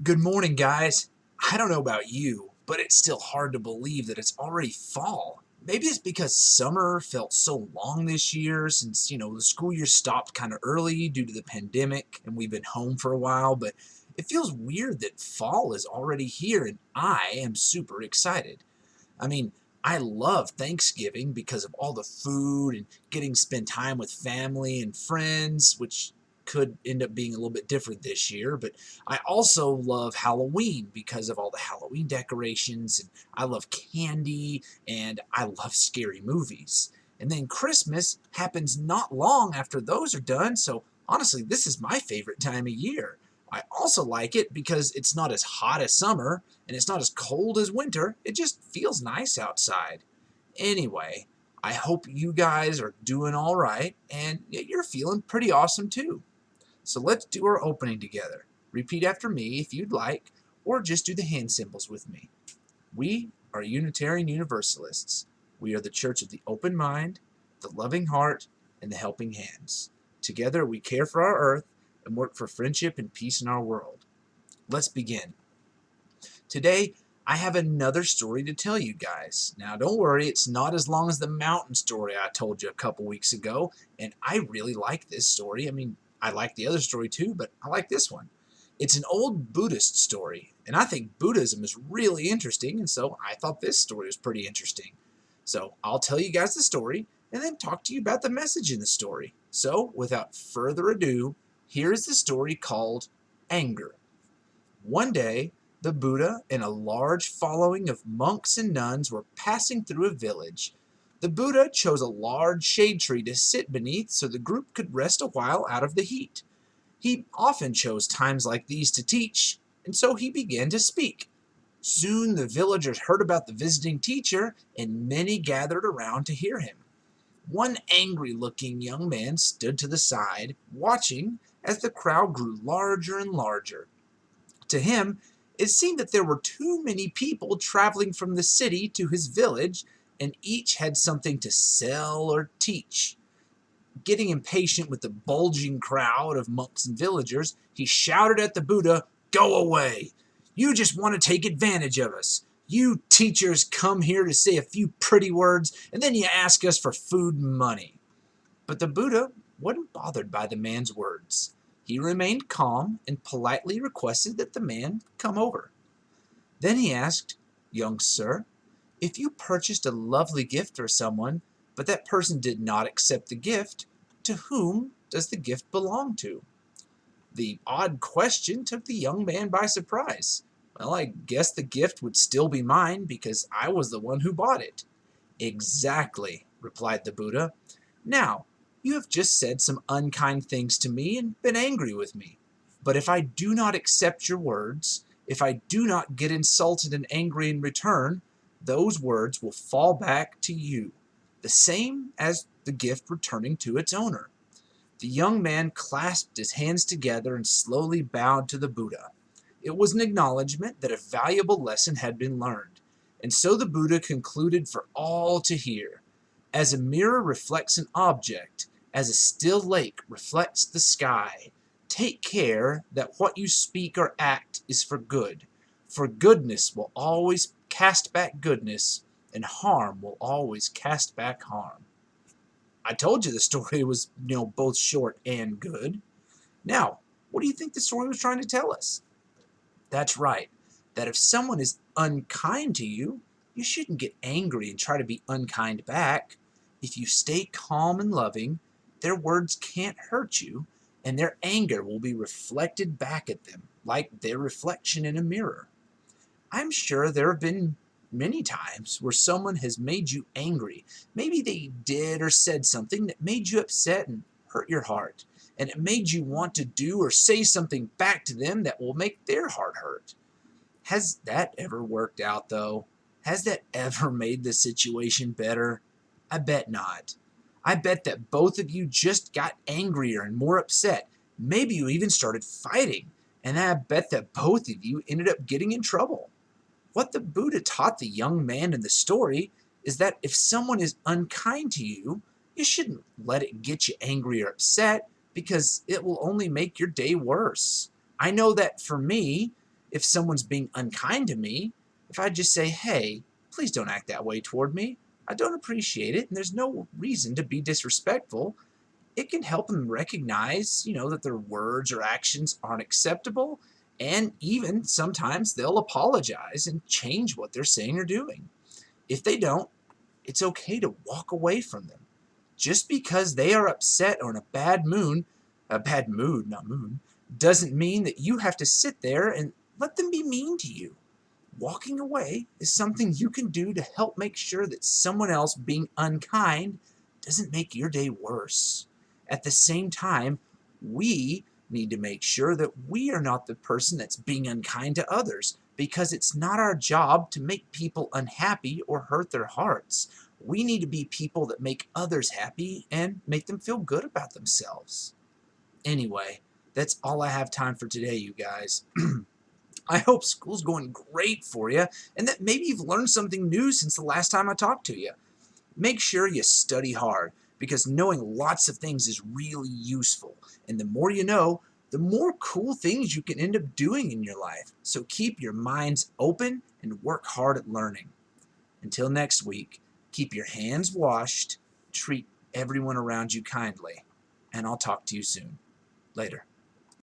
Good morning, guys. I don't know about you, but it's still hard to believe that it's already fall. Maybe it's because summer felt so long this year since, the school year stopped kind of early due to the pandemic and we've been home for a while, but it feels weird that fall is already here and I am super excited. I mean, I love Thanksgiving because of all the food and getting to spend time with family and friends, which could end up being a little bit different this year. But I also love Halloween because of all the Halloween decorations, and I love candy, and I love scary movies. And then Christmas happens not long after those are done, so honestly, this is my favorite time of year. I also like it because it's not as hot as summer and it's not as cold as winter. It just feels nice outside. Anyway, I hope you guys are doing all right and you're feeling pretty awesome too. So let's do our opening together. Repeat after me if you'd like, or just do the hand symbols with me. We are Unitarian Universalists. We are the church of the open mind, the loving heart, and the helping hands. Together we care for our earth and work for friendship and peace in our world. Let's begin. Today, I have another story to tell you guys. Now, don't worry, it's not as long as the mountain story I told you a couple weeks ago, and I really like this story. I mean, I like the other story too, but I like this one. It's an old Buddhist story, and I think Buddhism is really interesting, and so I thought this story was pretty interesting. So, I'll tell you guys the story and then talk to you about the message in the story. So, without further ado, here is the story called Anger. One day, the Buddha and a large following of monks and nuns were passing through a village. The Buddha chose a large shade tree to sit beneath so the group could rest a while out of the heat. He often chose times like these to teach, and so he began to speak. Soon the villagers heard about the visiting teacher, and many gathered around to hear him. One angry-looking young man stood to the side, watching as the crowd grew larger and larger. To him, it seemed that there were too many people traveling from the city to his village, and each had something to sell or teach. Getting impatient with the bulging crowd of monks and villagers, he shouted at the Buddha, "Go away! You just want to take advantage of us. You teachers come here to say a few pretty words, and then you ask us for food and money." But the Buddha wasn't bothered by the man's words. He remained calm and politely requested that the man come over. Then he asked, "Young sir, if you purchased a lovely gift for someone, but that person did not accept the gift, to whom does the gift belong to?" The odd question took the young man by surprise. "Well, I guess the gift would still be mine because I was the one who bought it." "Exactly," replied the Buddha. "Now, you have just said some unkind things to me and been angry with me. But if I do not accept your words, if I do not get insulted and angry in return, those words will fall back to you, the same as the gift returning to its owner." The young man clasped his hands together and slowly bowed to the Buddha. It was an acknowledgment that a valuable lesson had been learned, and so the Buddha concluded for all to hear. As a mirror reflects an object, as a still lake reflects the sky, take care that what you speak or act is for good, for goodness will always cast back goodness, and harm will always cast back harm. I told you the story was, both short and good. Now, what do you think the story was trying to tell us? That's right, that if someone is unkind to you, you shouldn't get angry and try to be unkind back. If you stay calm and loving, their words can't hurt you, and their anger will be reflected back at them, like their reflection in a mirror. I'm sure there have been many times where someone has made you angry. Maybe they did or said something that made you upset and hurt your heart, and it made you want to do or say something back to them that will make their heart hurt. Has that ever worked out, though? Has that ever made the situation better? I bet not. I bet that both of you just got angrier and more upset. Maybe you even started fighting, and I bet that both of you ended up getting in trouble. What the Buddha taught the young man in the story is that if someone is unkind to you, you shouldn't let it get you angry or upset because it will only make your day worse. I know that for me, If someone's being unkind to me, if I just say, hey, please don't act that way toward me, I don't appreciate it, and there's no reason to be disrespectful, it can help them recognize, that their words or actions aren't acceptable, and even sometimes they'll apologize and change what they're saying or doing. If they don't, it's okay to walk away from them. Just because they are upset or in a bad mood, not moon, doesn't mean that you have to sit there and let them be mean to you. Walking away is something you can do to help make sure that someone else being unkind doesn't make your day worse. At the same time, we need to make sure that we are not the person that's being unkind to others, because it's not our job to make people unhappy or hurt their hearts. We need to be people that make others happy and make them feel good about themselves. Anyway, that's all I have time for today, you guys. I hope school's going great for you, and that maybe you've learned something new since the last time I talked to you. Make sure you study hard, because knowing lots of things is really useful. And the more you know, the more cool things you can end up doing in your life. So keep your minds open and work hard at learning. Until next week, keep your hands washed, treat everyone around you kindly, and I'll talk to you soon. Later.